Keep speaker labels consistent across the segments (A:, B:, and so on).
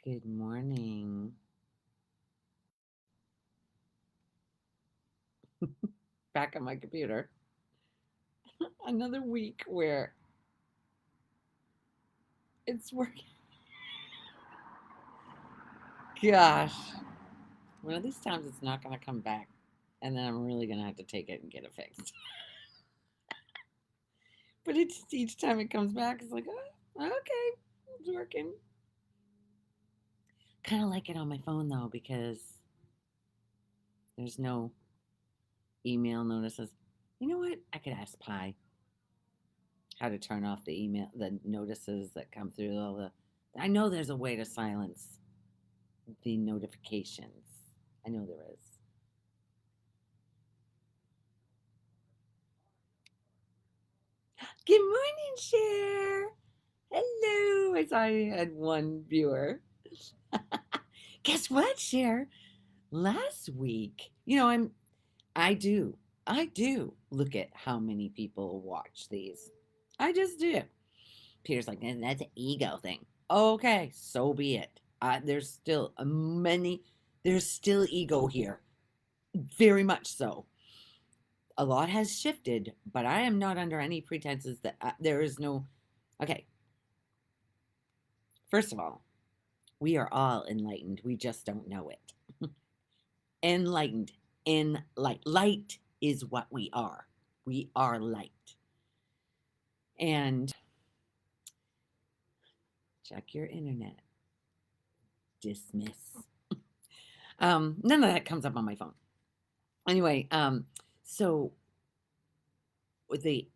A: Good morning. Back on my computer. Another week where it's working. Gosh. One of these times it's not going to come back. And then I'm really going to have to take it and get it fixed. But it's each time it comes back, it's like, oh, okay, it's working. Kind of like it on my phone though, because there's no email notices. You know what? I could ask Pi how to turn off the notices that come through all the. I know there's a way to silence the notifications. I know there is. Good morning, Cher. Hello. I saw you had one viewer. Guess what, Cher? Last week, I do. I do look at how many people watch these. I just do. Peter's like, that's an ego thing. Okay, so be it. There's still there's still ego here. Very much so. A lot has shifted, but I am not under any pretenses that there is no. Okay, first of all, we are all enlightened. We just don't know it. Enlightened. In light. Light is what we are. We are light. And check your internet. Dismiss. None of that comes up on my phone. Anyway, so with the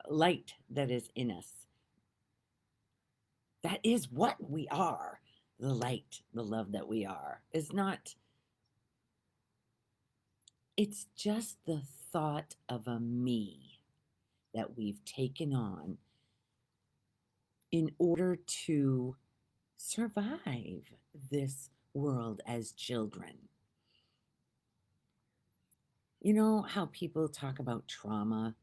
A: light that is in us, that is what we are. The light, the love that we are, is not, it's just the thought of a me that we've taken on in order to survive this world as children. You know how people talk about trauma?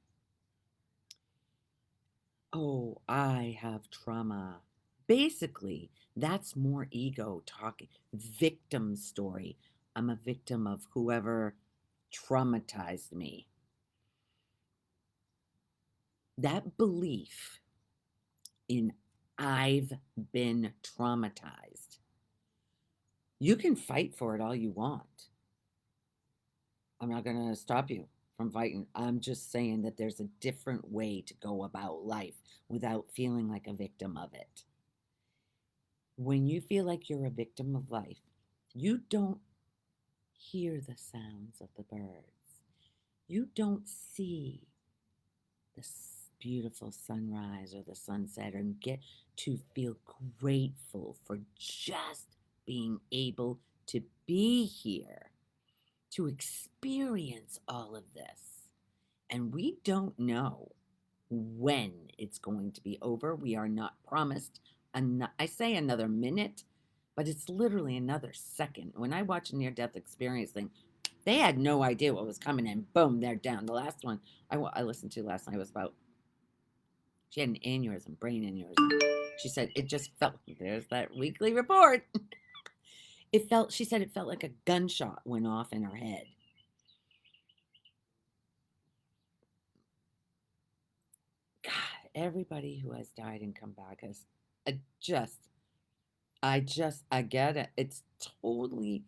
A: Oh, I have trauma. Basically, that's more ego talking, victim story. I'm a victim of whoever traumatized me. That belief in I've been traumatized, you can fight for it all you want. I'm not going to stop you from fighting. I'm just saying that there's a different way to go about life without feeling like a victim of it. When you feel like you're a victim of life, you don't hear the sounds of the birds. You don't see the beautiful sunrise or the sunset and get to feel grateful for just being able to be here, to experience all of this. And we don't know when it's going to be over. We are not promised. I say another minute, but it's literally another second. When I watch a near death experience thing, they had no idea what was coming, and boom, they're down. The last one I listened to last night was about, she had an aneurysm, brain aneurysm. She said it just felt, there's that weekly report. She said it felt like a gunshot went off in her head. God, everybody who has died and come back has I just, I get it. It's totally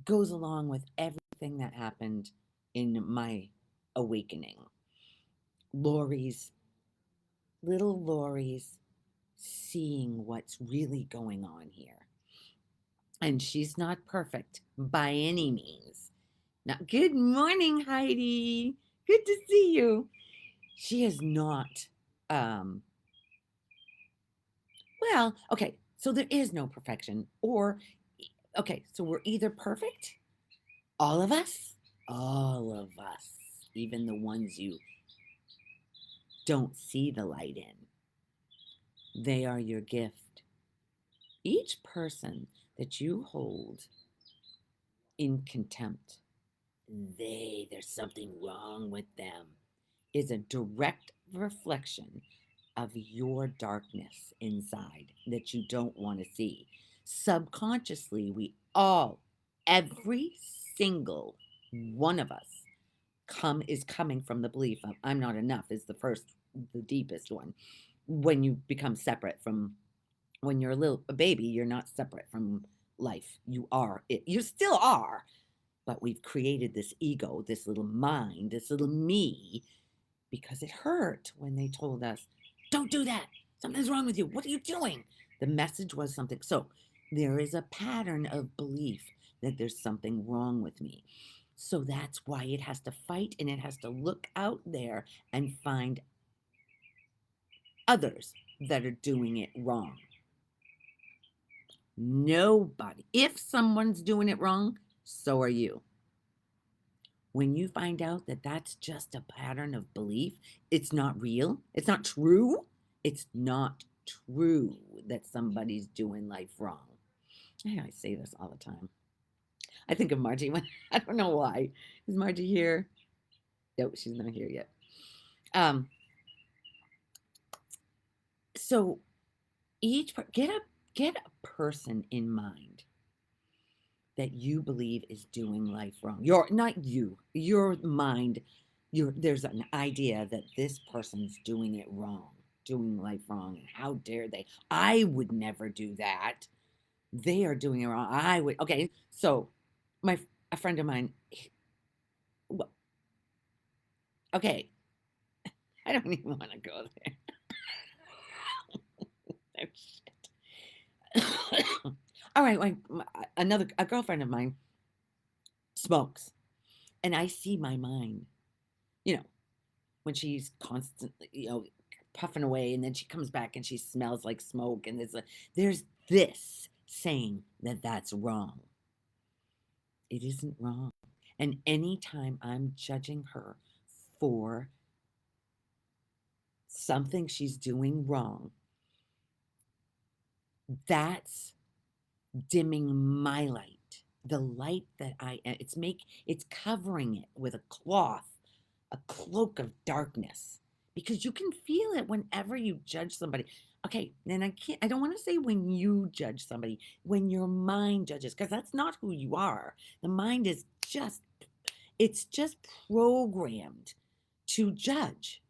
A: goes along with everything that happened in my awakening. Lori's, little Lori's seeing what's really going on here. And she's not perfect by any means. Now, good morning, Heidi. Good to see you. She is not, um, well, okay, so there is no perfection. Okay, so we're either perfect, all of us, even the ones you don't see the light in, they are your gift. Each person that you hold in contempt, there's something wrong with them, is a direct reflection of your darkness inside that you don't want to see. Subconsciously, every single one of us is coming from the belief of I'm not enough is the deepest one. When you become separate from when you're a baby, you're not separate from life. You are it. You still are, but we've created this ego, this little mind, this little me, because it hurt when they told us, don't do that. Something's wrong with you. What are you doing? The message was something. So there is a pattern of belief that there's something wrong with me. So that's why it has to fight and it has to look out there and find others that are doing it wrong. Nobody. If someone's doing it wrong, so are you. When you find out that that's just a pattern of belief, it's not real, it's not true, it's not true that somebody's doing life wrong. I say this all the time. I think of Margie when I don't know why. Is Margie here? No, she's not here yet. So get a person in mind that you believe is doing life wrong. Your mind, there's an idea that this person's doing it wrong, doing life wrong, and how dare they? I would never do that. They are doing it wrong. I would. Okay, so a friend of mine. Okay, I don't even want to go there. Oh, shit. All right, a girlfriend of mine smokes, and I see my mind, you know, when she's constantly, puffing away, and then she comes back and she smells like smoke, and there's this saying that that's wrong. It isn't wrong. And anytime I'm judging her for something she's doing wrong, that's dimming my light. The light that it's covering it with a cloak of darkness, because you can feel it whenever you judge somebody. Okay, and I don't want to say when you judge somebody, when your mind judges, because that's not who you are. The mind is it's just programmed to judge.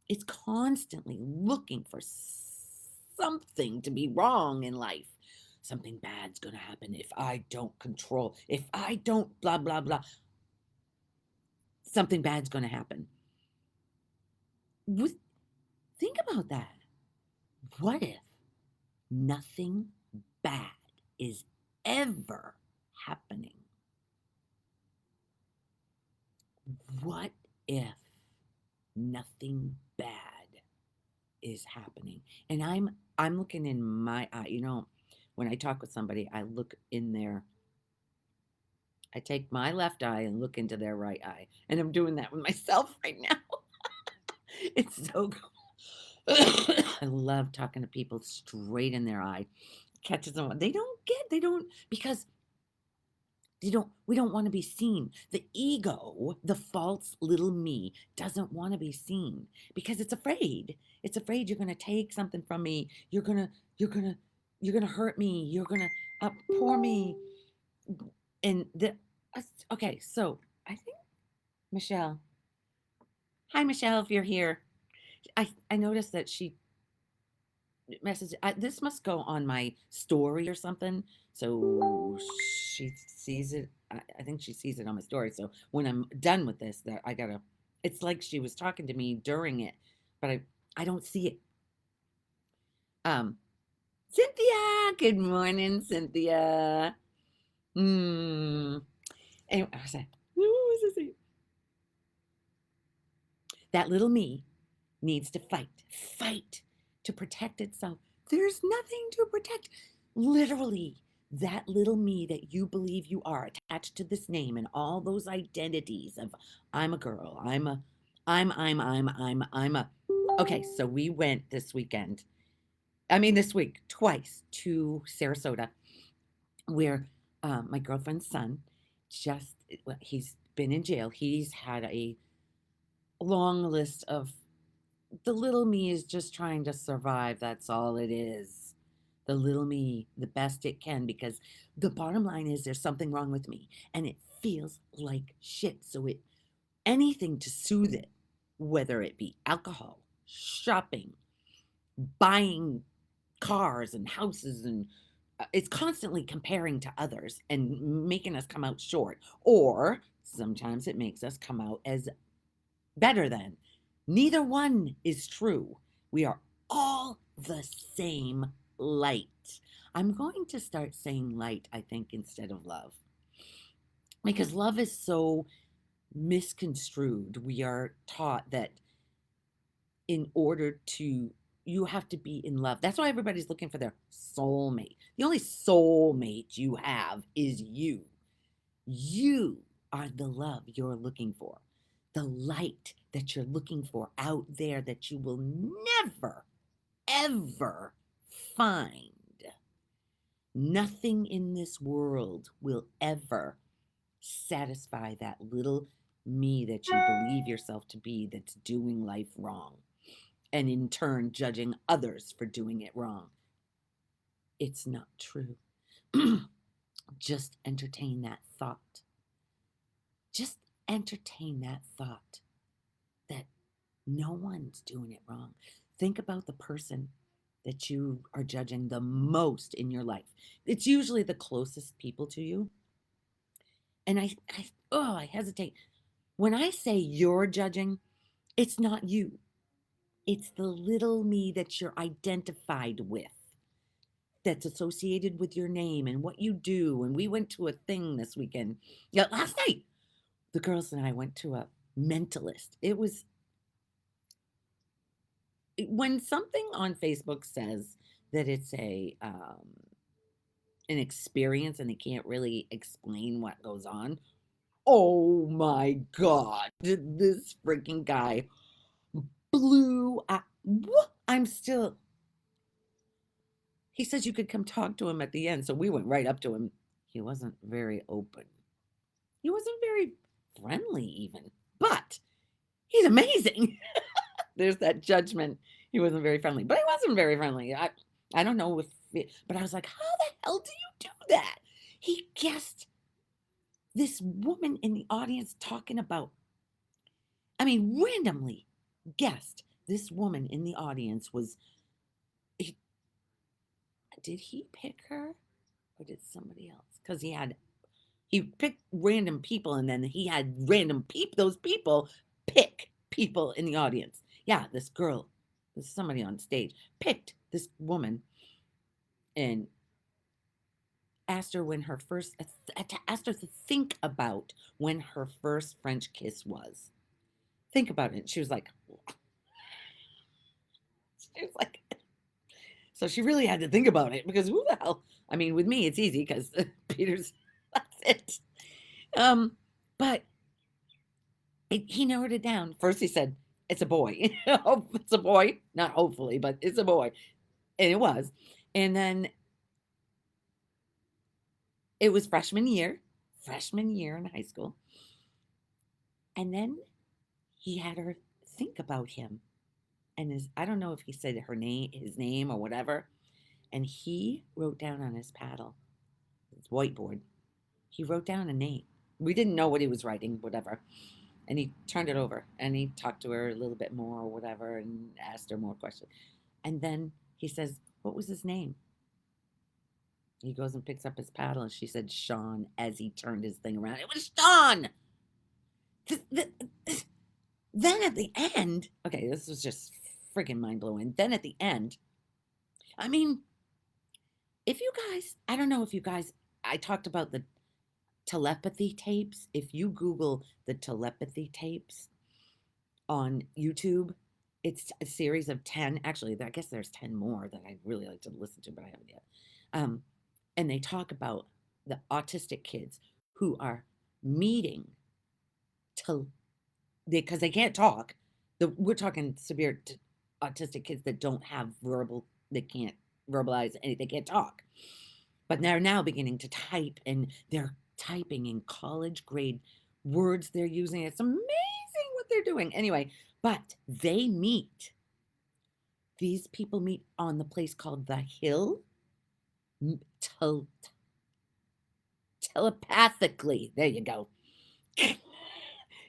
A: It's constantly looking for something to be wrong in life. Something bad's going to happen if I don't control, if I don't blah, blah, blah. Something bad's going to happen. Think about that. What if nothing bad is ever happening? What if nothing bad is happening? And I'm looking in my eye. When I talk with somebody, I look in I take my left eye and look into their right eye. And I'm doing that with myself right now. It's so cool. I love talking to people straight in their eye. Catches them. Because we don't want to be seen. The ego, the false little me, doesn't want to be seen because it's afraid. It's afraid you're going to take something from me. You're going to hurt me. You're going to pour me. And okay, so I think Michelle. Hi, Michelle, if you're here. I noticed that she message this must go on my story or something, so she sees it. I think she sees it on my story, so when I'm done with this, that I gotta it's like she was talking to me during it, but I don't see it. Cynthia, good morning, Cynthia. Anyway, I was like, what was I saying? That little me needs to fight to protect itself. There's nothing to protect. Literally, that little me that you believe you are attached to this name and all those identities of I'm a girl, I'm a. Okay, so we went this week, twice to Sarasota, where my girlfriend's son he's been in jail. He's had a long list of the little me is just trying to survive. That's all it is. The little me, the best it can, because the bottom line is there's something wrong with me and it feels like shit. So anything to soothe it, whether it be alcohol, shopping, buying cars and houses, and it's constantly comparing to others and making us come out short. Or sometimes it makes us come out as better than. Neither one is true. We are all the same light. I'm going to start saying light, I think, instead of love, because love is so misconstrued. We are taught that in order to, you have to be in love. That's why everybody's looking for their soulmate. The only soulmate you have is you. You are the love you're looking for, the light that you're looking for out there that you will never, ever find. Nothing in this world will ever satisfy that little me that you believe yourself to be, that's doing life wrong, and in turn judging others for doing it wrong. It's not true. Just entertain that thought. Just entertain that thought that no one's doing it wrong. Think about the person that you are judging the most in your life. It's usually the closest people to you. And I hesitate. When I say you're judging, it's not you. It's the little me that you're identified with, that's associated with your name and what you do. And we went to a thing this weekend. Yeah, last night, the girls and I went to a mentalist. It was, when something on Facebook says that it's an experience and they can't really explain what goes on. Oh my God. This freaking guy blew up. I'm still, he says you could come talk to him at the end. So we went right up to him. He wasn't very open. He wasn't very friendly even, but he's amazing. There's that judgment. He wasn't very friendly, but he wasn't very friendly. I don't know if but I was like, how the hell do you do that? He guessed this woman in the audience talking about, I mean, randomly guessed this woman in the audience was, did he pick her or did somebody else? Because he picked random people and then he had those people pick people in the audience. Yeah, this girl, there's somebody on stage, picked this woman and asked her asked her to think about when her first French kiss was. Think about it. She was like, so she really had to think about it, because who the hell? I mean, with me, it's easy because Peter's, that's it. But he narrowed it down. First, he said, it's a boy. It's a boy. Not hopefully, but it's a boy. And it was. And then it was freshman year in high school. And then he had her think about him. And I don't know if he said his name or whatever. And he wrote down on his paddle, his whiteboard, he wrote down a name. We didn't know what he was writing, whatever. And he turned it over and he talked to her a little bit more or whatever and asked her more questions. And then he says, what was his name? He goes and picks up his paddle and she said, Sean, as he turned his thing around. It was Sean! Then at the end, okay, this was just freaking mind-blowing. Then at the end, I mean, if you guys, I don't know if you guys, I talked about the telepathy tapes. If you Google the telepathy tapes on YouTube, it's a series of 10. Actually, I guess there's 10 more that I'd really like to listen to, but I haven't yet. And they talk about the autistic kids who are meeting because they can't talk. We're talking severe autistic kids that don't have they can't verbalize anything, they can't talk. But they're now beginning to type, and they're typing in college grade words they're using. It's amazing what they're doing. Anyway, but they meet These people meet on the place called the Hill. m- tel- Telepathically, there you go.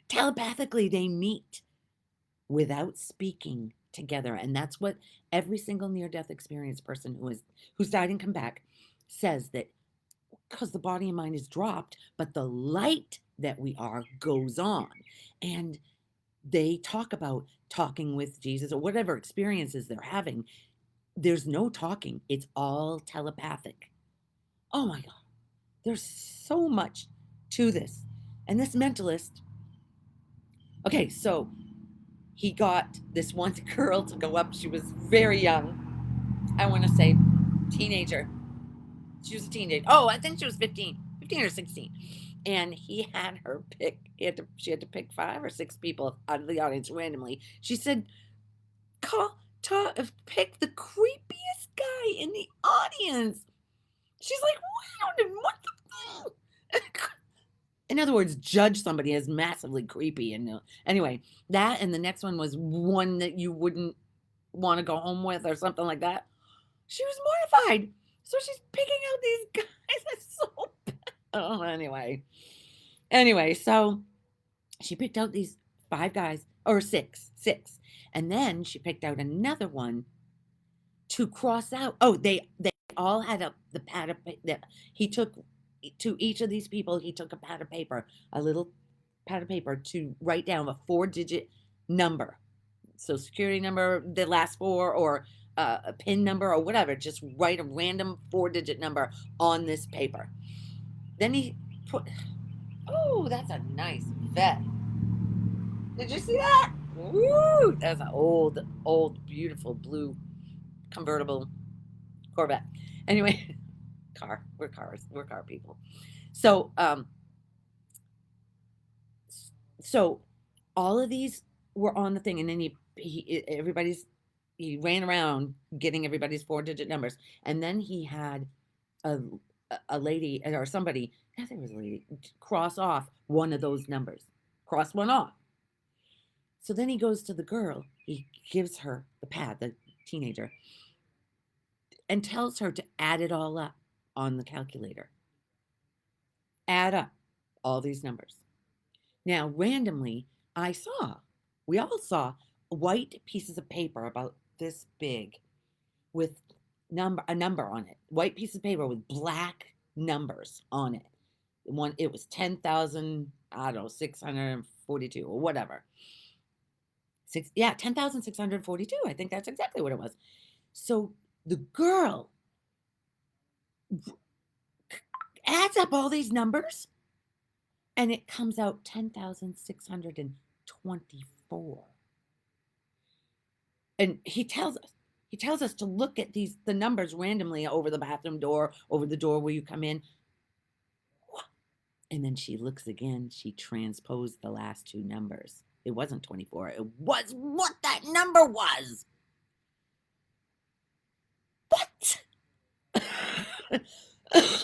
A: Telepathically, they meet without speaking together, and that's what every single near-death experience person who's died and come back says, that because the body and mind is dropped, but the light that we are goes on. And they talk about talking with Jesus or whatever experiences they're having. There's no talking, it's all telepathic. Oh my God. There's so much to this. And this mentalist, okay, so he got this one girl to go up. She was very young. I want to say teenager. She was a teenager. Oh, I think she was 15 or 16. And he had her pick, she had to pick 5 or 6 people out of the audience randomly. She said, pick the creepiest guy in the audience. She's like, what the in other words, judge somebody as massively creepy. And anyway, that and the next one was one that you wouldn't want to go home with or something like that. She was mortified. So she's picking out these guys. That's so bad. Oh, anyway, so she picked out these 5 guys, or six, and then she picked out another one to cross out. Oh, they all had the pad of that he took to each of these people. He took a pad of paper, a little pad of paper, to write down a 4-digit number, so security number, the last 4, or a pin number or whatever. Just write a random 4-digit number on this paper. Then he put. Oh, that's a nice vet. Did you see that? Woo! That's an old, beautiful blue convertible Corvette. Anyway, car. We're cars. We're car people. So, so all of these were on the thing, and then he ran around getting everybody's 4-digit numbers, and then he had a a lady or somebody. I think it was a lady. Cross off one of those numbers. Cross one off. So then he goes to the girl. He gives her the pad, the teenager, and tells her to add it all up on the calculator. Add up all these numbers. Now, randomly, we all saw white pieces of paper about this big with a number on it. White piece of paper with black numbers on it. It was 10,000, I don't know, 642 or whatever. 10,642. I think that's exactly what it was. So the girl adds up all these numbers, and it comes out 10,624. And he tells us to look at the numbers randomly over the bathroom door, over the door where you come in. And then she looks again. She transposed the last 2 numbers. It wasn't 24. It was what that number was. What?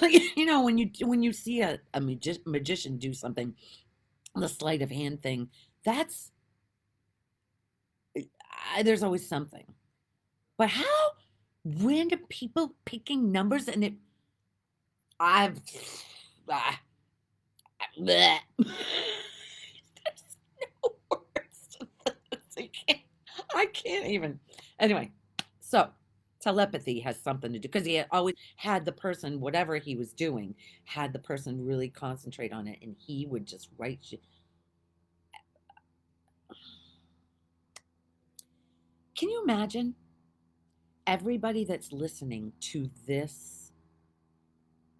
A: When you see a magician do something, the sleight of hand thing, that's there's always something. But how random people picking numbers, and I've bleh. There's no words to this. I can't even. Anyway, so telepathy has something to do, because he had always had the person, whatever he was doing, had the person really concentrate on it, and he would just write shit. Can you imagine everybody that's listening to this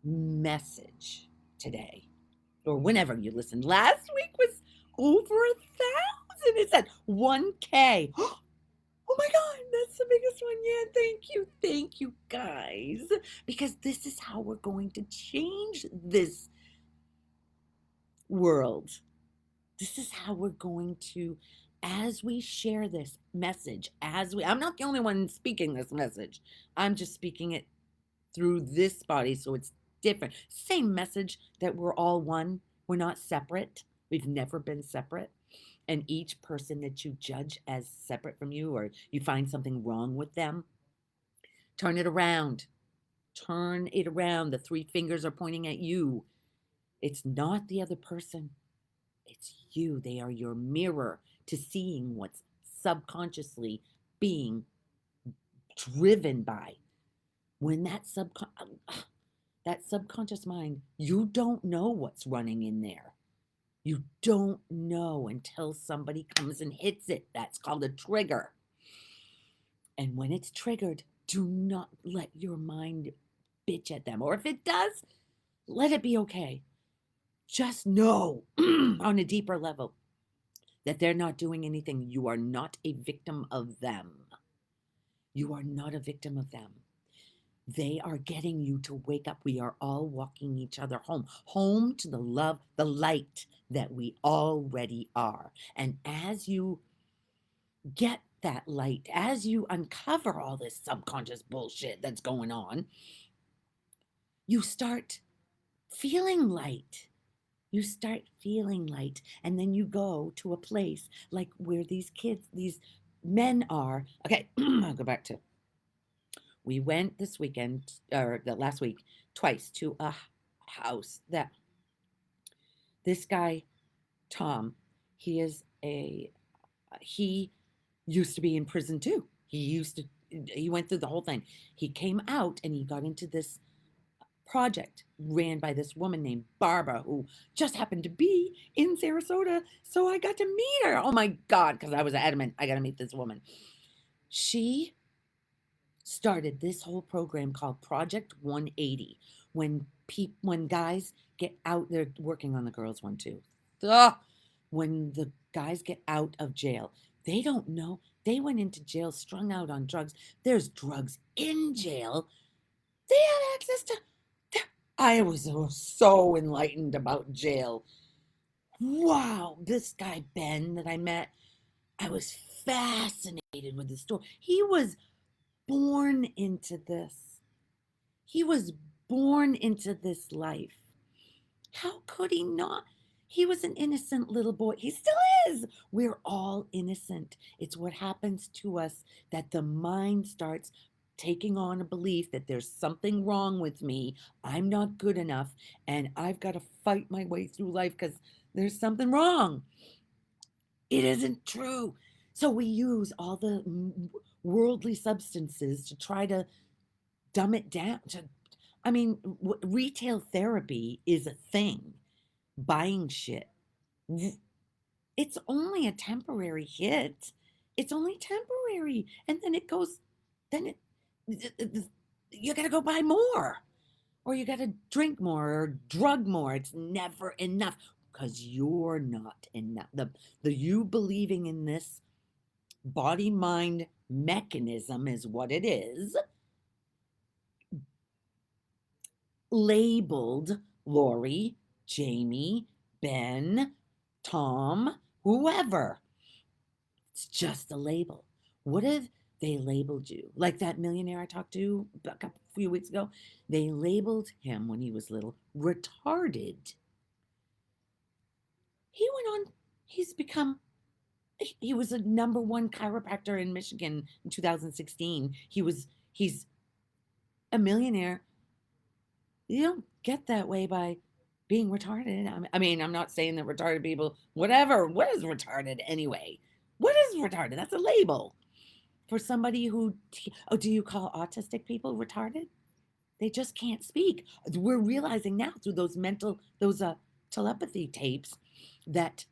A: message today, or whenever you listen? Last week was over 1,000. It said 1K. Oh my God, that's the biggest one yet. Thank you, guys, because this is how we're going to change this world. This is how we're going to, as we share this message, I'm not the only one speaking this message. I'm just speaking it through this body, so it's different. Same message, that we're all one. We're not separate. We've never been separate. And each person that you judge as separate from you or you find something wrong with them, turn it around. Turn it around. The three fingers are pointing at you. It's not the other person, it's you. They are your mirror to seeing what's subconsciously being driven by. When that subconscious mind, you don't know what's running in there. You don't know until somebody comes and hits it. That's called a trigger. And when it's triggered, do not let your mind bitch at them. Or if it does, let it be okay. Just know on a deeper level that they're not doing anything. You are not a victim of them. You are not a victim of them. They are getting you to wake up. We are all walking each other home, home to the love, the light that we already are. And as you get that light, as you uncover all this subconscious bullshit that's going on, you start feeling light. You start feeling light. And then you go to a place like where these kids, these men are. Okay, I'll go back to. We went this weekend, or the last week, twice to a house that this guy, Tom, he used to be in prison too. He went through the whole thing. He came out and he got into this project ran by this woman named Barbara, who just happened to be in Sarasota. So I got to meet her. Oh my God, because I was adamant I got to meet this woman. She started this whole program called Project 180 when guys get out, they're working on the girls one too. Ugh. When the guys get out of jail, they don't know. They went into jail strung out on drugs. There's drugs in jail. They had access to. I was so enlightened about jail. Wow, this guy Ben that I met, I was fascinated with his story. He was born into this. He was born into this life. How could he not? He was an innocent little boy. He still is. We're all innocent. It's what happens to us that the mind starts taking on a belief that there's something wrong with me. I'm not good enough. And I've got to fight my way through life because there's something wrong. It isn't true. So we use all the worldly substances to try to dumb it down. Retail therapy is a thing. Buying shit. It's only a temporary hit. It's only temporary. And then it goes, then you got to go buy more. Or you got to drink more or drug more. It's never enough because you're not enough. The you believing in this body mind mechanism is what it is. Labeled Lori, Jamie, Ben, Tom, whoever. It's just a label. What if they labeled you? Like that millionaire I talked to a few weeks ago, they labeled him when he was little retarded. He went on, he was a number one chiropractor in Michigan in 2016. He's a millionaire. You don't get that way by being retarded. I mean, I'm not saying that retarded people, whatever, what is retarded anyway? What is retarded? That's a label for somebody who, do you call autistic people retarded? They just can't speak. We're realizing now through those telepathy tapes that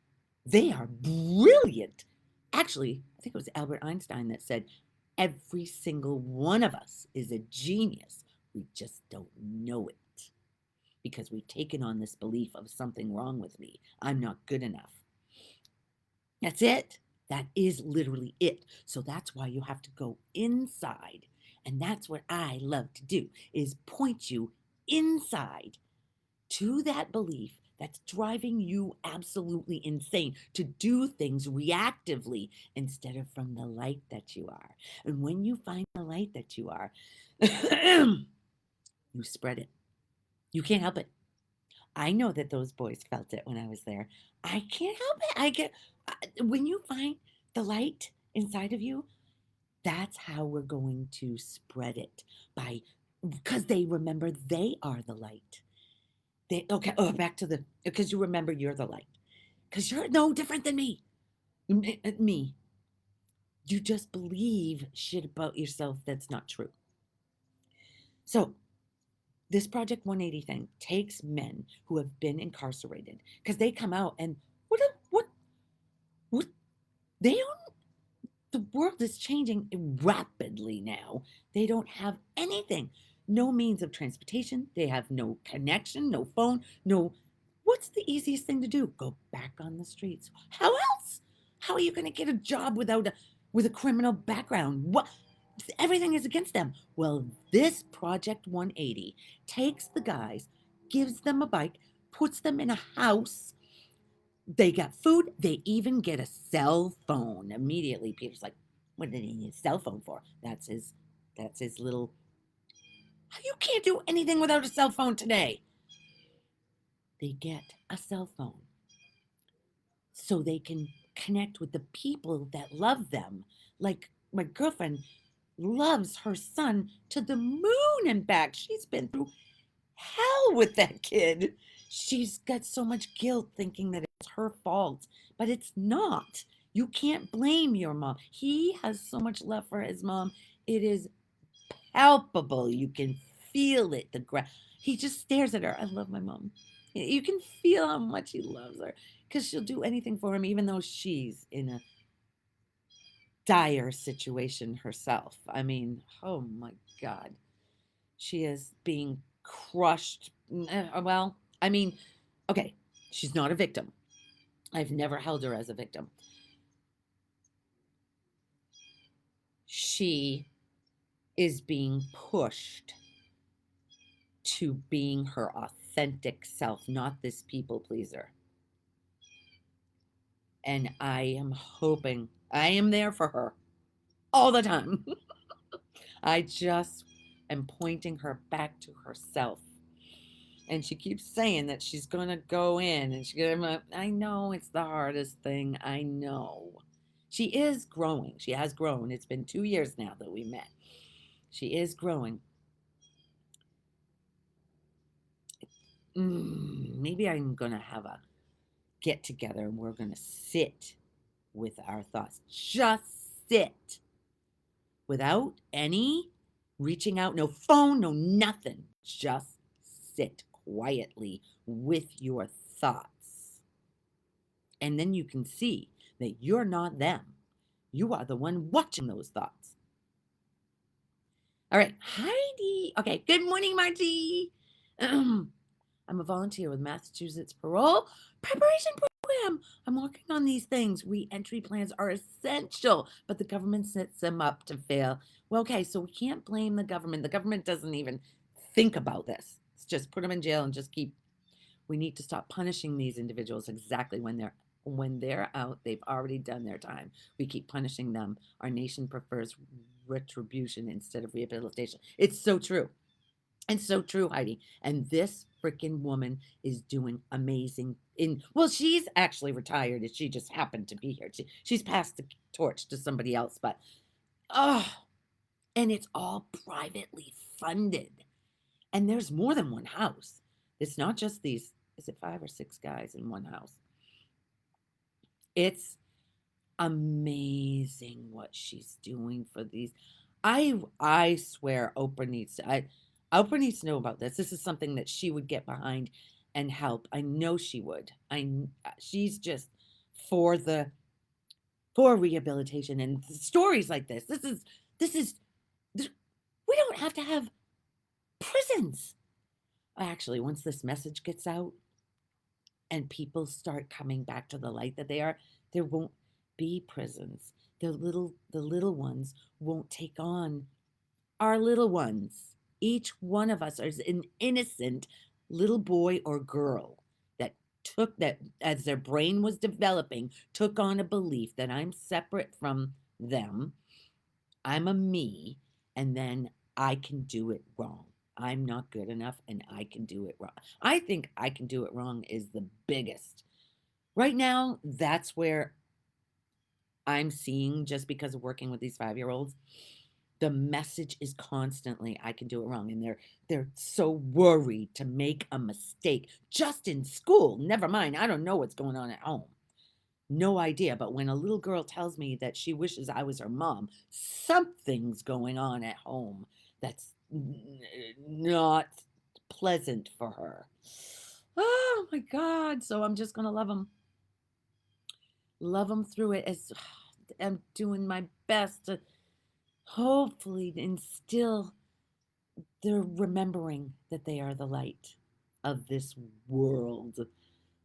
A: they are brilliant. Actually, I think it was Albert Einstein that said, every single one of us is a genius. We just don't know it because we've taken on this belief of something wrong with me. I'm not good enough. That's it. That is literally it. So that's why you have to go inside. And that's what I love to do, is point you inside to that belief that's driving you absolutely insane to do things reactively instead of from the light that you are. And when you find the light that you are, you spread it. You can't help it. I know that those boys felt it when I was there. I can't help it. when you find the light inside of you, that's how we're going to spread it by because they remember they are the light. They okay, oh, back to the because you remember you're the light. Because you're no different than me. Me. You just believe shit about yourself that's not true. So this Project 180 thing takes men who have been incarcerated because they come out and what they don't the world is changing rapidly now. They don't have anything. No means of transportation. They have no connection, no phone, no. What's the easiest thing to do? Go back on the streets. How else? How are you going to get a job with a criminal background? What? Everything is against them. Well, this Project 180 takes the guys, gives them a bike, puts them in a house. They got food. They even get a cell phone. Immediately, Peter's like, "What did he need a cell phone for?" That's his. That's his little. You can't do anything without a cell phone today. They get a cell phone so they can connect with the people that love them. Like my girlfriend loves her son to the moon and back. She's been through hell with that kid. She's got so much guilt thinking that it's her fault, but it's not. You can't blame your mom. He has so much love for his mom. It is palpable. You can feel it. He just stares at her. I love my mom. You can feel how much he loves her because she'll do anything for him, even though she's in a dire situation herself. I mean, oh my God. She is being crushed. Well, I mean, okay, she's not a victim. I've never held her as a victim. She is being pushed to being her authentic self, not this people pleaser. And I am hoping I am there for her all the time. I just am pointing her back to herself. And she keeps saying that she's going to go in and she's going to, I know it's the hardest thing. I know. She is growing. She has grown. It's been 2 years now that we met. She is growing. Maybe I'm going to have a get together and we're going to sit with our thoughts. Just sit without any reaching out, no phone, no nothing. Just sit quietly with your thoughts. And then you can see that you're not them. You are the one watching those thoughts. All right, Heidi. Okay, good morning, Margie. I'm a volunteer with Massachusetts Parole Preparation Program. I'm working on these things. Re-entry plans are essential, but the government sets them up to fail. Well, okay, so we can't blame the government. The government doesn't even think about this. It's just put them in jail and just keep. We need to stop punishing these individuals exactly when they're out. They've already done their time. We keep punishing them. Our nation prefers retribution instead of rehabilitation. It's so true. And so true, Heidi. And this freaking woman is doing amazing. Well, she's actually retired. And she just happened to be here. She's passed the torch to somebody else, but oh, and it's all privately funded. And there's more than one house. It's not just these. Is it 5 or 6 guys in one house? It's amazing what she's doing for these. I swear Oprah needs to know about this. This is something that she would get behind and help. I know she would. She's just for rehabilitation and stories like this. We don't have to have prisons. Actually, once this message gets out and people start coming back to the light that they are, there won't be prisons. The little ones won't take on our little ones. Each one of us is an innocent little boy or girl that took that as their brain was developing, took on a belief that I'm separate from them. I'm a me, and then I can do it wrong. I'm not good enough and I can do it wrong. I think I can do it wrong is the biggest. Right now, that's where I'm seeing just because of working with these 5-year-olds, the message is constantly, "I can do it wrong," and they're so worried to make a mistake just in school, never mind, I don't know what's going on at home. No idea, but when a little girl tells me that she wishes I was her mom, something's going on at home that's not pleasant for her. Oh my god, so I'm just gonna love them through it as I'm doing my best to hopefully instill they're remembering that they are the light of this world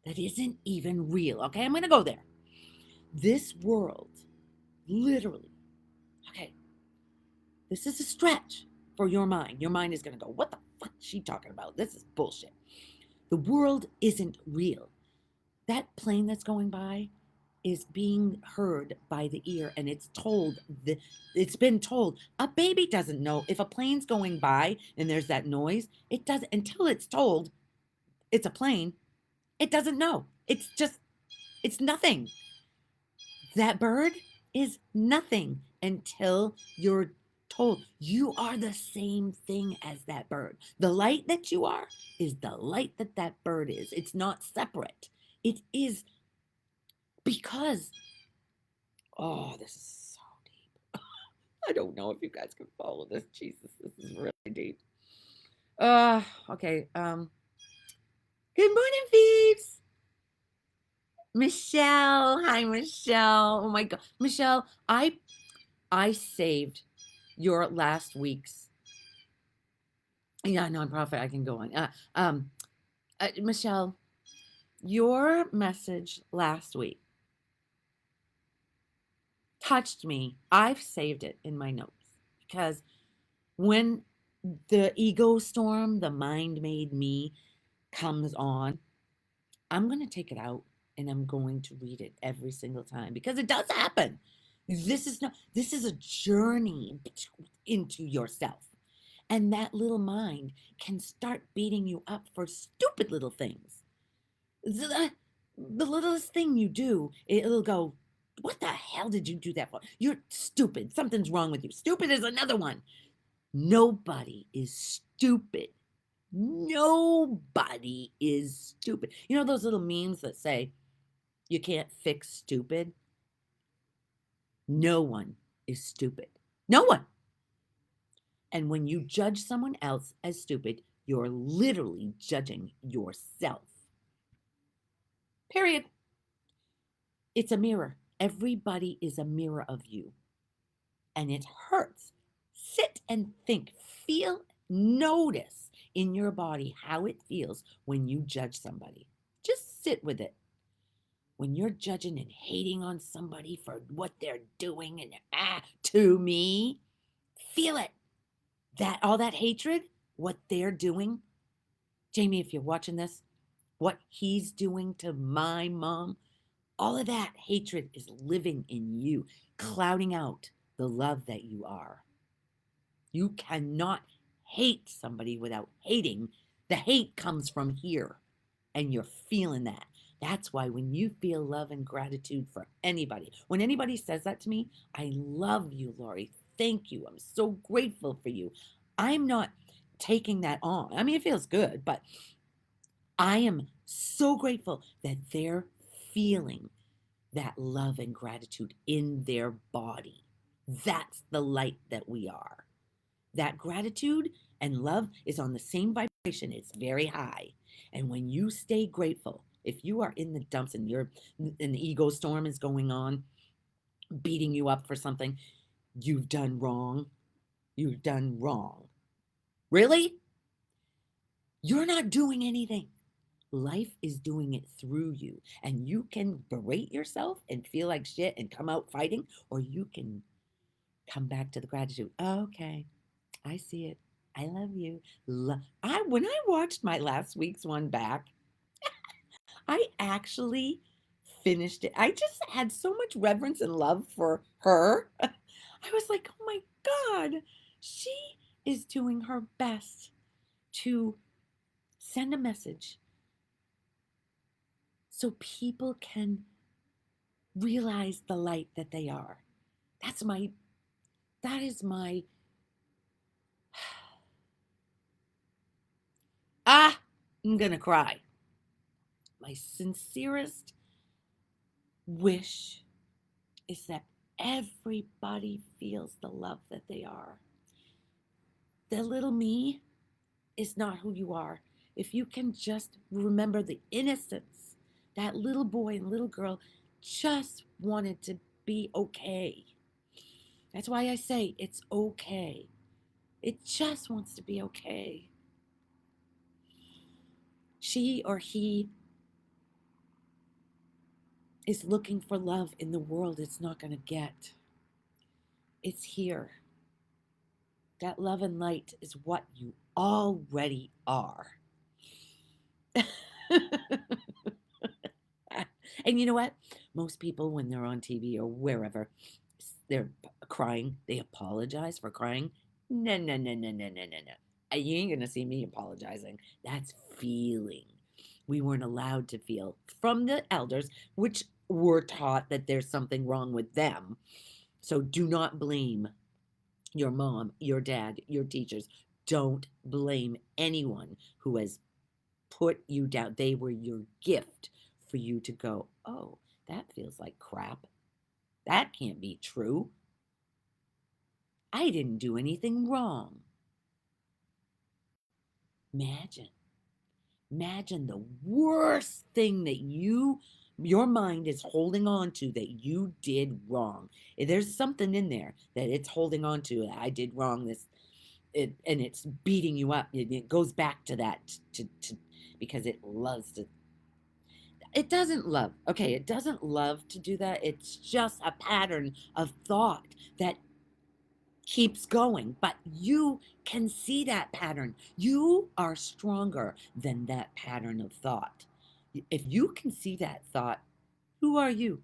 A: that isn't even real. Okay, I'm gonna go there. This world, literally, okay, this is a stretch for your mind. Your mind is gonna go, what the fuck is she talking about? This is bullshit. The world isn't real. That plane that's going by is being heard by the ear and it's been told. A baby doesn't know if a plane's going by and there's that noise. It doesn't until it's told it's a plane. It doesn't know. It's nothing. That bird is nothing until you're told. You are the same thing as that bird. The light that you are is the light that that bird is. It's not separate. It is because, oh, this is so deep. I don't know if you guys can follow this. Jesus, this is really deep. Okay. Good morning, Phoebes. Michelle. Hi, Michelle. Oh my God. Michelle, I saved your last week's, yeah, nonprofit. I can go on. Michelle, your message last week touched me. I've saved it in my notes because when the ego storm, the mind made me comes on, I'm going to take it out and I'm going to read it every single time because it does happen. This is a journey into yourself. And that little mind can start beating you up for stupid little things. The littlest thing you do, it'll go, what the hell did you do that for? You're stupid. Something's wrong with you. Stupid is another one. Nobody is stupid. Nobody is stupid. You know those little memes that say, you can't fix stupid? No one is stupid. No one. And when you judge someone else as stupid, you're literally judging yourself. Period. It's a mirror. Everybody is a mirror of you. And it hurts. Sit and think, feel, notice in your body how it feels when you judge somebody. Just sit with it. When you're judging and hating on somebody for what they're doing and to me, feel it. That all that hatred, what they're doing. Jamie, if you're watching this, what he's doing to my mom, all of that hatred is living in you, clouding out the love that you are. You cannot hate somebody without hating. The hate comes from here, and you're feeling that. That's why when you feel love and gratitude for anybody, when anybody says that to me, I love you, Lori. Thank you. I'm so grateful for you. I'm not taking that on. I mean, it feels good, but I am so grateful that they're feeling that love and gratitude in their body. That's the light that we are. That gratitude and love is on the same vibration. It's very high. And when you stay grateful, if you are in the dumps and an ego storm is going on, beating you up for something, you've done wrong. You've done wrong. Really? You're not doing anything. Life is doing it through you. And you can berate yourself and feel like shit and come out fighting, or you can come back to the gratitude. Okay, I see it. I love you. When I watched my last week's one back, I actually finished it. I just had so much reverence and love for her. I was like, oh my God, she is doing her best to send a message so people can realize the light that they are. That is my, I'm gonna cry. My sincerest wish is that everybody feels the love that they are. The little me is not who you are. If you can just remember the innocence, that little boy and little girl just wanted to be okay. That's why I say it's okay. It just wants to be okay. She or he is looking for love in the world it's not going to get. It's here. That love and light is what you already are. And you know what? Most people, when they're on TV or wherever, they're crying, they apologize for crying. No, no, no, no, no, no, no, no. You ain't going to see me apologizing. That's feeling. We weren't allowed to feel from the elders, which were taught that there's something wrong with them. So do not blame your mom, your dad, your teachers. Don't blame anyone who has put you down. They were your gift for you to go, oh, that feels like crap. That can't be true. I didn't do anything wrong. Imagine the worst thing that your mind is holding on to that you did wrong. There's something in there that it's holding on to. I did wrong and it's beating you up. It goes back to that because it loves to. It doesn't love. Okay, it doesn't love to do that. It's just a pattern of thought that keeps going, but you can see that pattern. You are stronger than that pattern of thought. If you can see that thought, who are you?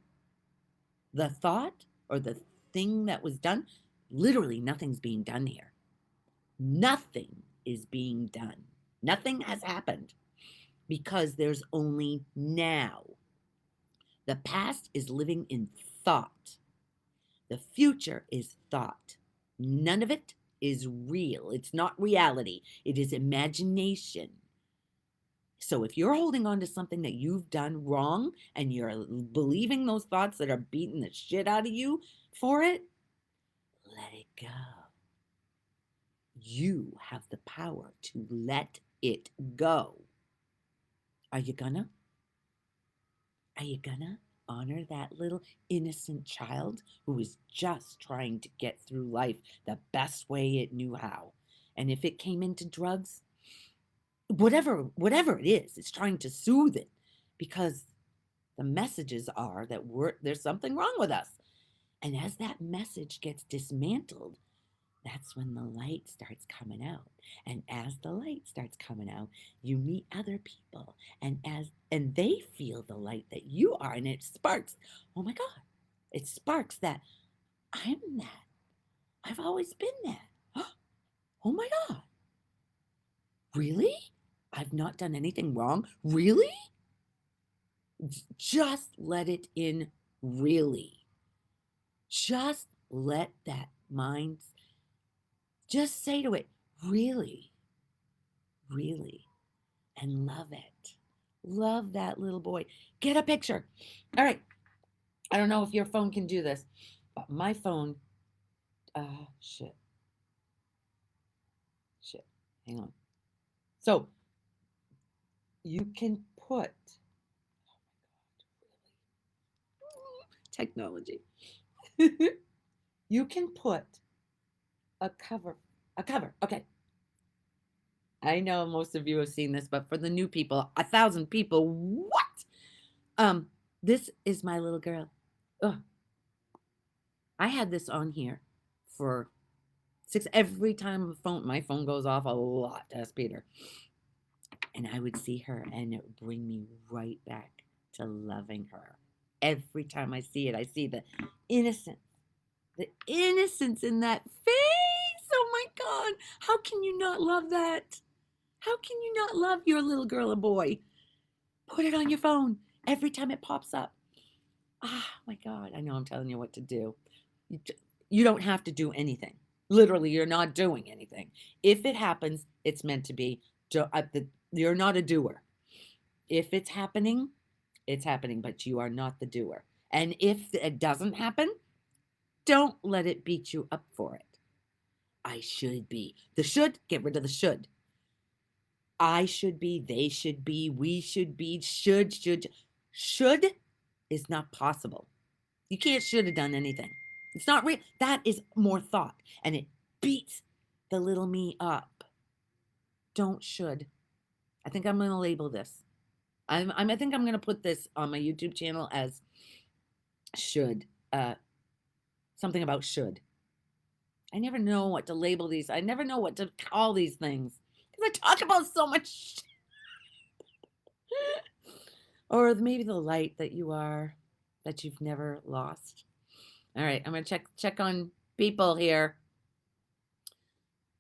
A: The thought or the thing that was done? Literally, nothing's being done here. Nothing is being done. Nothing has happened because there's only now. The past is living in thought. The future is thought. None of it is real. It's not reality. It is imagination. So if you're holding on to something that you've done wrong and you're believing those thoughts that are beating the shit out of you for it, let it go. You have the power to let it go. Are you gonna? Are you gonna honor that little innocent child who is just trying to get through life the best way it knew how? And if it came into drugs, whatever it is, it's trying to soothe it because the messages are that there's something wrong with us. And as that message gets dismantled, that's when the light starts coming out. And as the light starts coming out, you meet other people and they feel the light that you are, and it sparks. Oh my God. It sparks that I'm that. I've always been that. Oh my God. Really? I've not done anything wrong? Really? Just let it in, really. Just let that mind, just say to it, really, really, and love it. Love that little boy. Get a picture. All right. I don't know if your phone can do this, but my phone, shit. Hang on. So you can put, technology. You can put a cover. Okay. I know most of you have seen this, but for the new people, 1,000 people, what? This is my little girl. Ugh. I had this on here for every time my phone goes off a lot, ask Peter. And I would see her and it would bring me right back to loving her. Every time I see it, I see the innocence in that face. Oh my God. How can you not love that? How can you not love your little girl or boy? Put it on your phone every time it pops up. My God, I know I'm telling you what to do. You, you don't have to do anything. Literally, you're not doing anything. If it happens, it's meant to be. You're not a doer. If it's happening, but you are not the doer. And if it doesn't happen, don't let it beat you up for it. I should be. The should, get rid of the should. I should be, they should be, we should be, should. Should is not possible. You can't should have done anything. It's not real. That is more thought, and it beats the little me up. Don't should. I think I'm going to label this. I think I'm going to put this on my YouTube channel as should. Something about should. I never know what to label these. I never know what to call these things because I talk about so much. Or maybe the light that you are, that you've never lost. All right, I'm going to check on people here.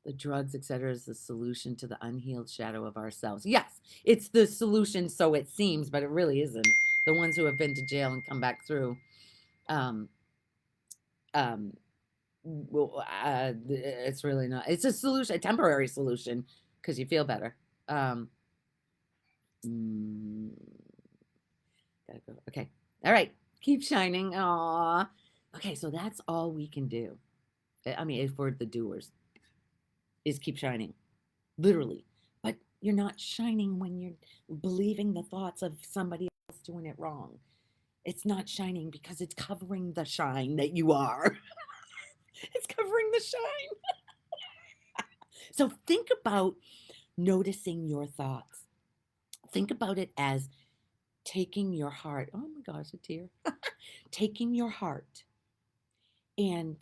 A: The drugs, etc., is the solution to the unhealed shadow of ourselves. Yes, it's the solution, so it seems, but it really isn't. The ones who have been to jail and come back through, it's really not. It's a solution, a temporary solution, because you feel better. Gotta go. Okay. All right. Keep shining. Aw. Okay, so that's all we can do. I mean, for the doers, is keep shining. Literally. But you're not shining when you're believing the thoughts of somebody else doing it wrong. It's not shining because it's covering the shine that you are. It's covering the shine. So think about noticing your thoughts. Think about it as taking your heart. Oh my gosh, a tear. Taking your heart and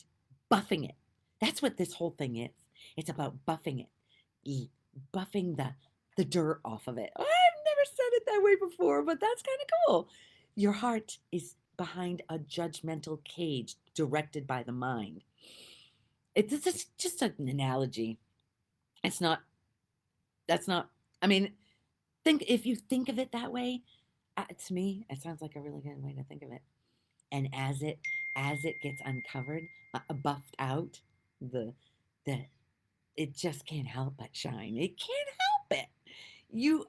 A: buffing it. That's what this whole thing is. It's about buffing it, buffing the dirt off of it. I've never said it that way before, but that's kind of cool. Your heart is behind a judgmental cage directed by the mind. It's just an analogy. It's not. That's not. I mean, if you think of it that way, to me, it sounds like a really good way to think of it. And as it gets uncovered, buffed out, the the it just can't help but shine. It can't help it. You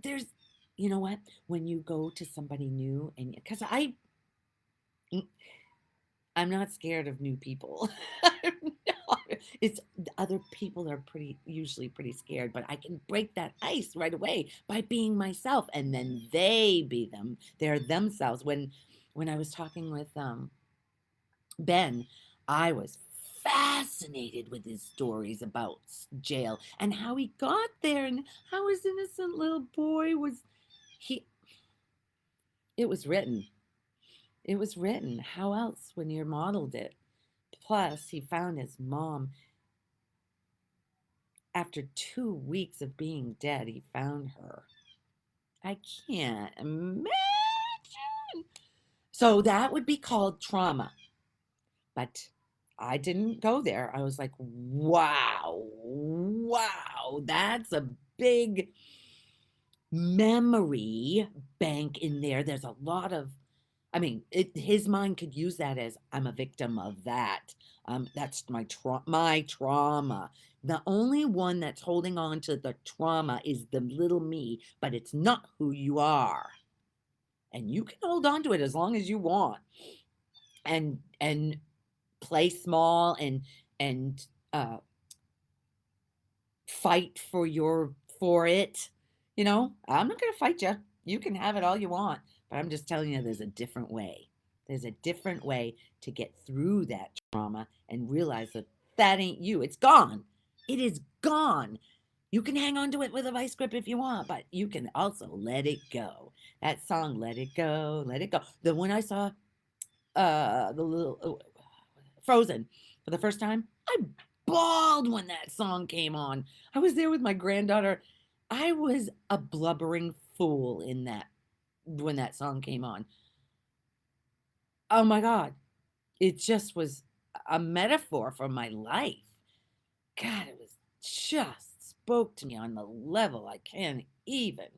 A: there's you know what? When you go to somebody new, and because I'm not scared of new people. It's other people are usually pretty scared, but I can break that ice right away by being myself, and then they be them. They're themselves. When I was talking with Ben, I was fascinated with his stories about jail and how he got there and how his innocent little boy was he it was written. It was written. How else when you modeled it? Plus, he found his mom after 2 weeks of being dead. He found her. I can't imagine. So that would be called trauma. But I didn't go there. I was like, wow, that's a big memory bank in there. There's a lot of, I mean, his mind could use that as I'm a victim of that. That's my trauma. The only one that's holding on to the trauma is the little me, but it's not who you are. And you can hold on to it as long as you want. And play small and fight for it. I'm not going to fight you. You can have it all you want, but I'm just telling you there's a different way. There's a different way to get through that trauma and realize that ain't you. It's gone. It is gone. You can hang on to it with a vice grip if you want, but you can also let it go. That song, Let It Go, Let It Go. The one I saw, the little Frozen for the first time, I bawled when that song came on. I was there with my granddaughter. I was a blubbering fool in that when that song came on. Oh my God. It just was a metaphor for my life. God, it was just spoke to me on the level I can't even.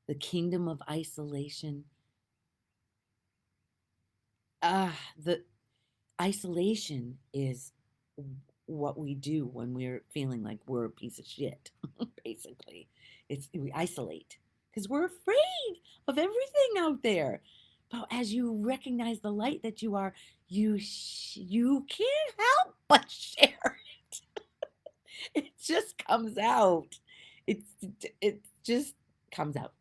A: The kingdom of isolation. The isolation is what we do when we're feeling like we're a piece of shit, basically. It's we isolate because we're afraid of everything out there. But as you recognize the light that you are, you can't help but share it. It just comes out. It's it just comes out.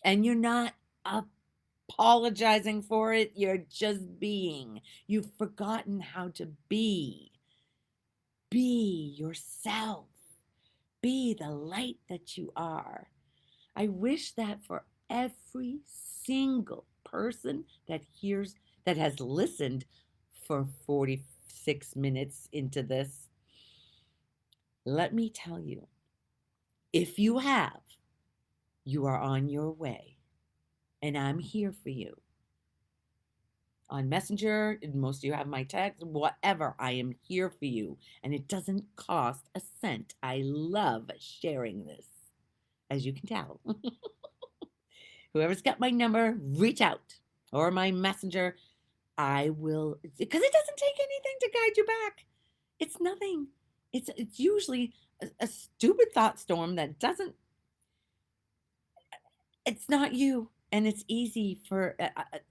A: And you're not apologizing for it. You're just being. You've forgotten how to be. Be yourself. Be the light that you are. I wish that for every single person that hears, that has listened for 46 minutes into this. Let me tell you, if you have, you are on your way, and I'm here for you. On Messenger, most of you have my text, whatever, I am here for you. And it doesn't cost a cent. I love sharing this, as you can tell. Whoever's got my number, reach out. Or my Messenger, I will, because it doesn't take anything to guide you back. It's nothing. It's usually a stupid thought storm that doesn't, it's not you. And it's easy for,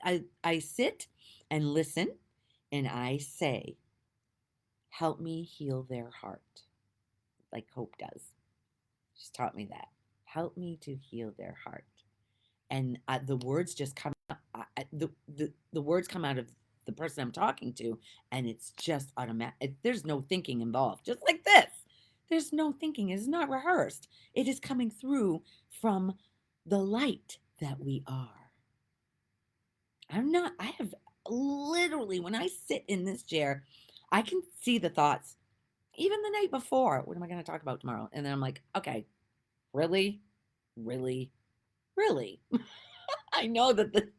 A: I sit and listen and I say, help me heal their heart, like Hope does. She's taught me that. Help me to heal their heart. And the words just come out, the words come out of the person I'm talking to, and it's just automatic. There's no thinking involved, just like this. There's no thinking. It's not rehearsed. It is coming through from the light that we are. I have literally, when I sit in this chair, I can see the thoughts, even the night before. What am I going to talk about tomorrow? And then I'm like, okay, really? Really? Really? I know that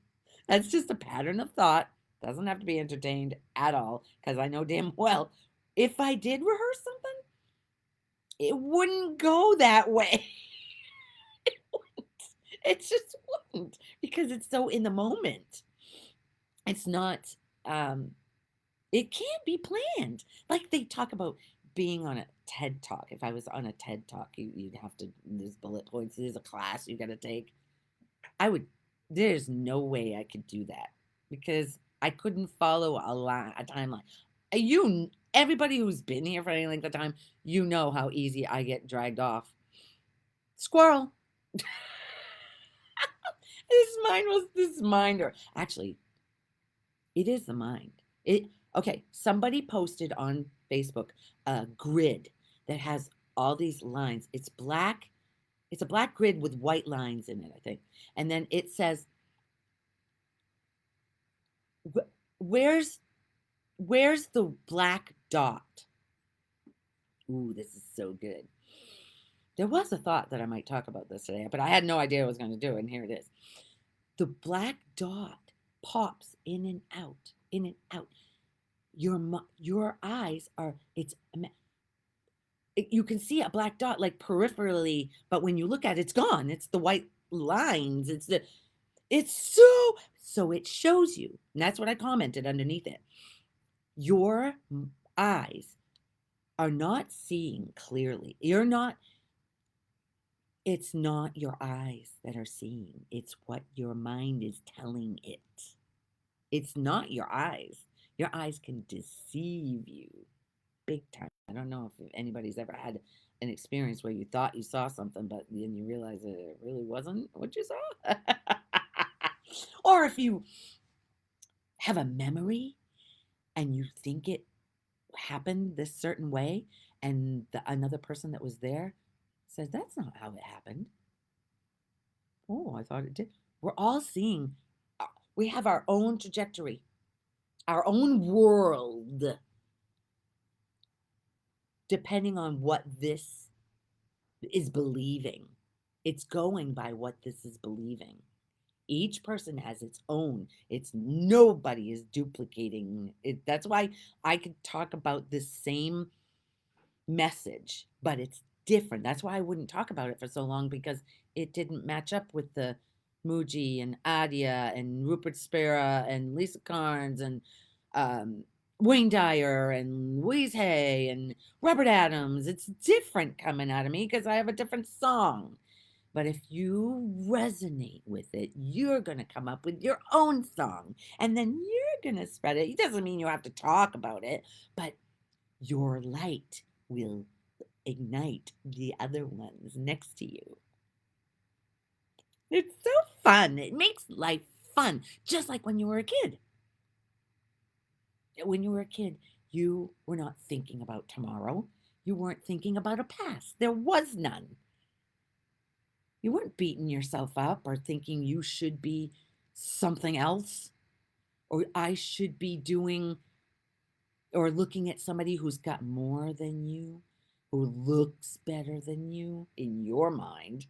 A: that's just a pattern of thought. Doesn't have to be entertained at all, because I know damn well if I did rehearse something, it wouldn't go that way. It wouldn't. It just wouldn't, because it's so in the moment. It's not, it can't be planned. Like they talk about being on a TED Talk. If I was on a TED Talk, you'd have to, there's bullet points, there's a class you got to take. I would, there's no way I could do that because I couldn't follow a timeline. Everybody who's been here for any length of time, you know how easy I get dragged off. Squirrel. This mind, or actually, it is the mind. Okay, somebody posted on Facebook a grid that has all these lines. It's black. It's a black grid with white lines in it, I think. And then it says, where's the black dot? Ooh, this is so good. There was a thought that I might talk about this today, but I had no idea I was going to do it, and here it is. The black dot pops in and out, in and out. Your eyes are, you can see a black dot like peripherally, but when you look at it, it's gone. It's the white lines. It's so it shows you. And that's what I commented underneath it. Your eyes are not seeing clearly. It's not your eyes that are seeing. It's what your mind is telling it. It's not your eyes. Your eyes can deceive you big time. I don't know if anybody's ever had an experience where you thought you saw something, but then you realize that it really wasn't what you saw. Or if you have a memory and you think it happened this certain way, and another person that was there says, that's not how it happened. Oh, I thought it did. We're all seeing, we have our own trajectory, our own world, depending on what this is believing. It's going by what this is believing. Each person has its own. It's nobody is duplicating it. That's why I could talk about the same message, but it's different. That's why I wouldn't talk about it for so long, because it didn't match up with the Muji and Adia and Rupert Spera and Lisa Carnes and Wayne Dyer and Louise Hay and Robert Adams. It's different coming out of me because I have a different song. But if you resonate with it, you're going to come up with your own song and then you're going to spread it. It doesn't mean you have to talk about it, but your light will ignite the other ones next to you. It's so fun. It makes life fun, just like when you were a kid. When you were a kid, you were not thinking about tomorrow. You weren't thinking about a past. There was none. You weren't beating yourself up or thinking you should be something else or I should be doing or looking at somebody who's got more than you, who looks better than you in your mind.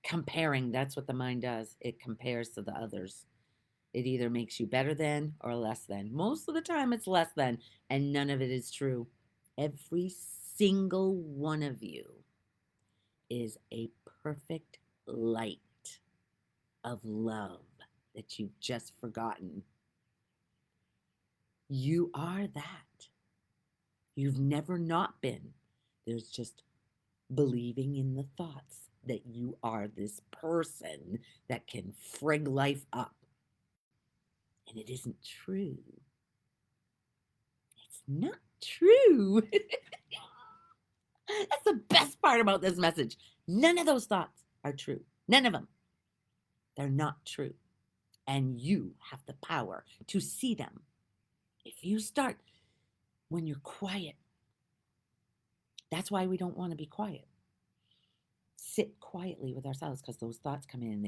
A: Comparing, that's what the mind does. It compares to the others. It either makes you better than or less than. Most of the time, it's less than, and none of it is true. Every single one of you is a perfect light of love that you've just forgotten. You are that. You've never not been. There's just believing in the thoughts that you are this person that can frig life up. And it isn't true. It's not true. That's the best part about this message. None of those thoughts are true. None of them. They're not true. And you have the power to see them. If you start when you're quiet, that's why we don't want to be quiet. Sit quietly with ourselves because those thoughts come in and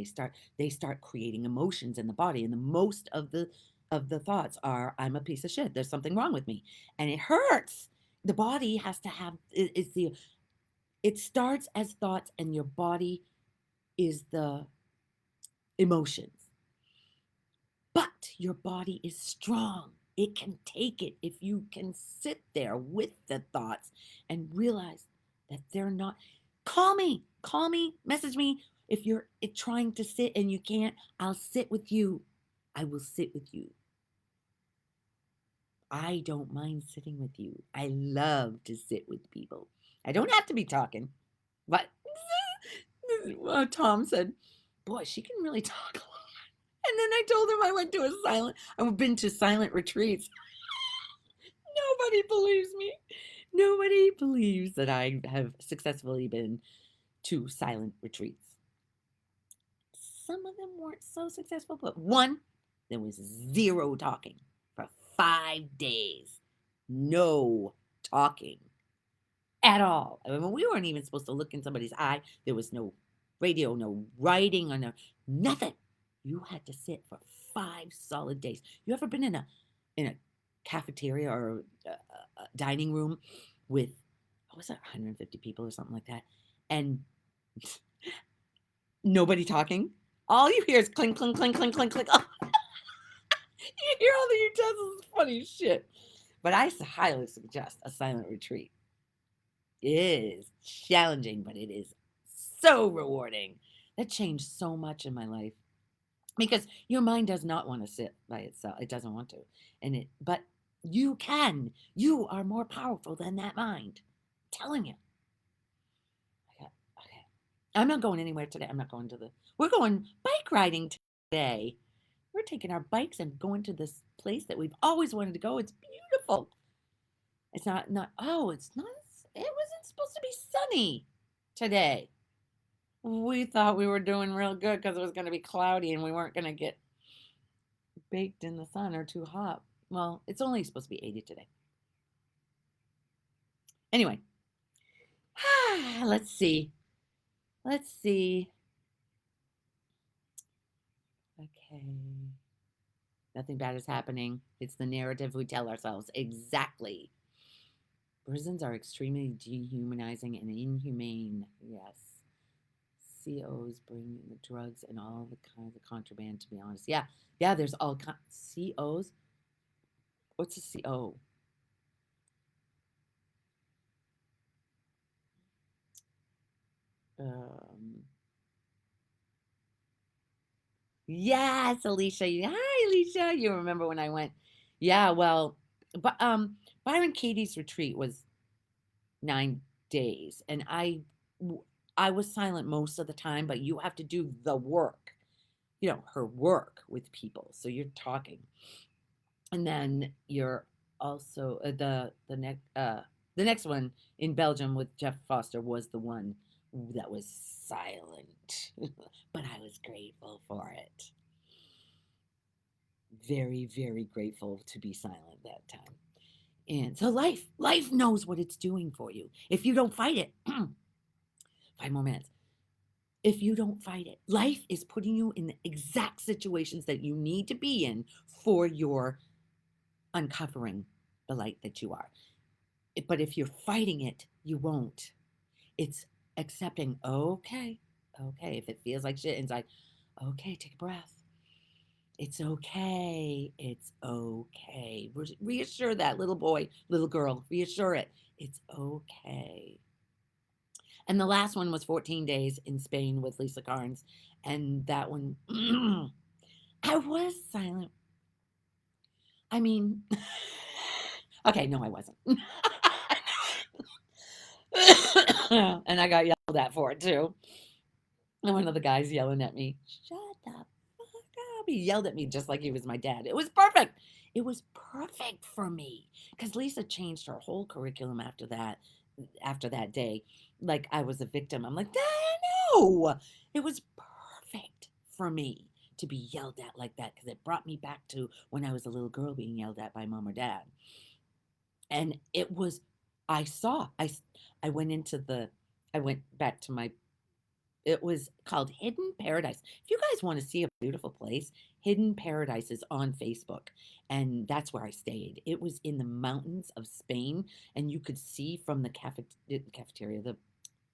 A: they start creating emotions in the body. And the most of the thoughts are, I'm a piece of shit. There's something wrong with me. And it hurts. The body has to have it starts as thoughts and your body is the emotions. But your body is strong. It can take it if you can sit there with the thoughts and realize that they're not. Call me, message me. If you're trying to sit and you can't, I'll sit with you. I will sit with you. I don't mind sitting with you. I love to sit with people. I don't have to be talking, but Tom said, boy, she can really talk a lot. And then I told him I've been to silent retreats. Nobody believes me. Nobody believes that I have successfully been to silent retreats. Some of them weren't so successful, but one, there was zero talking for 5 days. No talking at all. I mean, we weren't even supposed to look in somebody's eye. There was no radio, no writing, or no nothing. You had to sit for 5 solid days. You ever been in a cafeteria or a dining room with, what was that, 150 people or something like that, and nobody talking? All you hear is clink, clink, clink, clink, clink, clink. Oh. You hear all the utensils, funny shit. But I highly suggest a silent retreat. It is challenging, but it is so rewarding. That changed so much in my life because your mind does not want to sit by itself. It doesn't want to. But you can. You are more powerful than that mind. I'm telling you. Okay. I'm not going anywhere today. We're going bike riding today. We're taking our bikes and going to this place that we've always wanted to go. It's beautiful. It's not, it wasn't supposed to be sunny today. We thought we were doing real good because it was going to be cloudy and we weren't going to get baked in the sun or too hot. Well, it's only supposed to be 80 today. Anyway, let's see. Okay. Nothing bad is happening. It's the narrative we tell ourselves. Exactly. Prisons are extremely dehumanizing and inhumane. Yes. COs bring the drugs and all the kinds of contraband, to be honest. Yeah. Yeah, there's all kinds. COs? What's a CO? Um, yes, Alicia. Hi, Alicia. You remember when I went? Yeah, well, but Byron Katie's retreat was 9 days, and I was silent most of the time, but you have to do the work, her work with people. So you're talking, and then you're also the next one in Belgium with Jeff Foster was the one that was silent, but I was grateful for it. Very, very grateful to be silent that time. And so life knows what it's doing for you. If you don't fight it, 5 more minutes. If you don't fight it, life is putting you in the exact situations that you need to be in for your uncovering the light that you are. But if you're fighting it, you won't. It's accepting, okay, if it feels like shit inside, okay, take a breath. It's okay. It's okay. Reassure that little boy, little girl, reassure it. It's okay. And the last one was 14 days in Spain with Lisa Carnes. And that one, I was silent. I mean, okay, no, I wasn't. And I got yelled at for it too. And one of the guys yelling at me, shut the fuck up. He yelled at me just like he was my dad. It was perfect. It was perfect for me because Lisa changed her whole curriculum after that day. Like I was a victim. I'm like, no, it was perfect for me to be yelled at like that because it brought me back to when I was a little girl being yelled at by mom or dad. And it was, I saw, I went I went back to my, it was called Hidden Paradise. If you guys want to see a beautiful place, Hidden Paradise is on Facebook. And that's where I stayed. It was in the mountains of Spain. And you could see from the cafeteria, the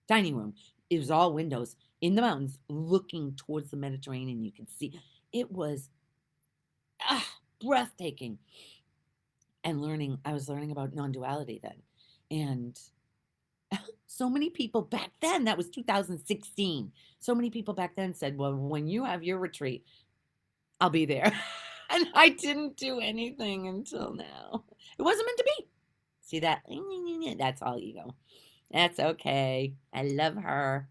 A: dining room. It was all windows in the mountains looking towards the Mediterranean. You could see it was breathtaking. And I was learning about non duality then. And so many people back then, that was 2016. So many people back then said, well, when you have your retreat, I'll be there. And I didn't do anything until now. It wasn't meant to be. See that? That's all ego. That's okay. I love her.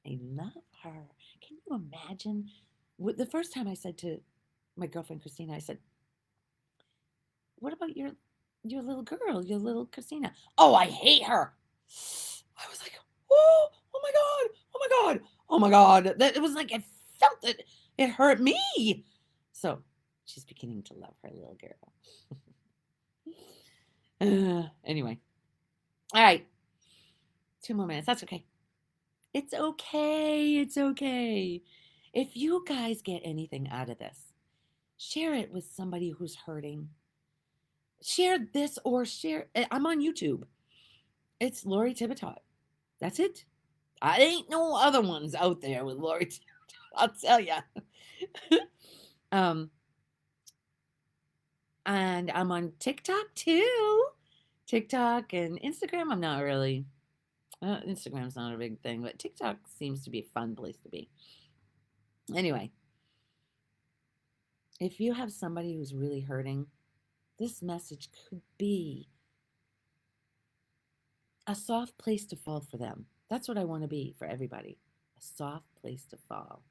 A: I love her. Can you imagine? The first time I said to my girlfriend, Christina, I said, what about your little girl, your little Christina? Oh, I hate her. I was like, oh my God, oh my God, oh my God. That it was like I felt it. It hurt me. So she's beginning to love her little girl. Anyway. All right. 2 more minutes. That's okay. It's okay. It's okay. If you guys get anything out of this, share it with somebody who's hurting. Share this or share. I'm on YouTube. It's Lori Tivitot. That's it. I ain't no other ones out there with Lori Tivitot, I'll tell you. And I'm on TikTok too. TikTok and Instagram, I'm not really. Instagram's not a big thing, but TikTok seems to be a fun place to be. Anyway, if you have somebody who's really hurting, this message could be a soft place to fall for them. That's what I want to be for everybody. A soft place to fall.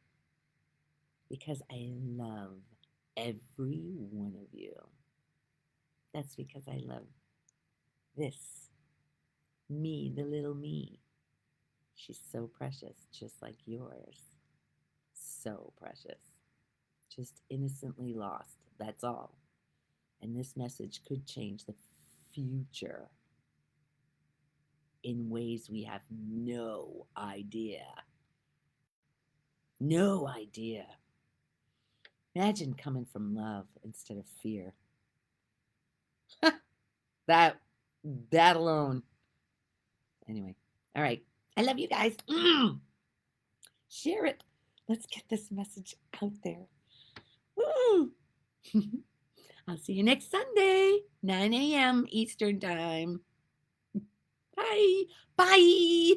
A: Because I love every one of you. That's because I love this. Me, the little me. She's so precious, just like yours. So precious. Just innocently lost. That's all. And this message could change the future in ways we have no idea. No idea. Imagine coming from love instead of fear. that alone. Anyway, all right. I love you guys. Share it. Let's get this message out there. I'll see you next Sunday, 9 a.m. Eastern Time. Bye. Bye.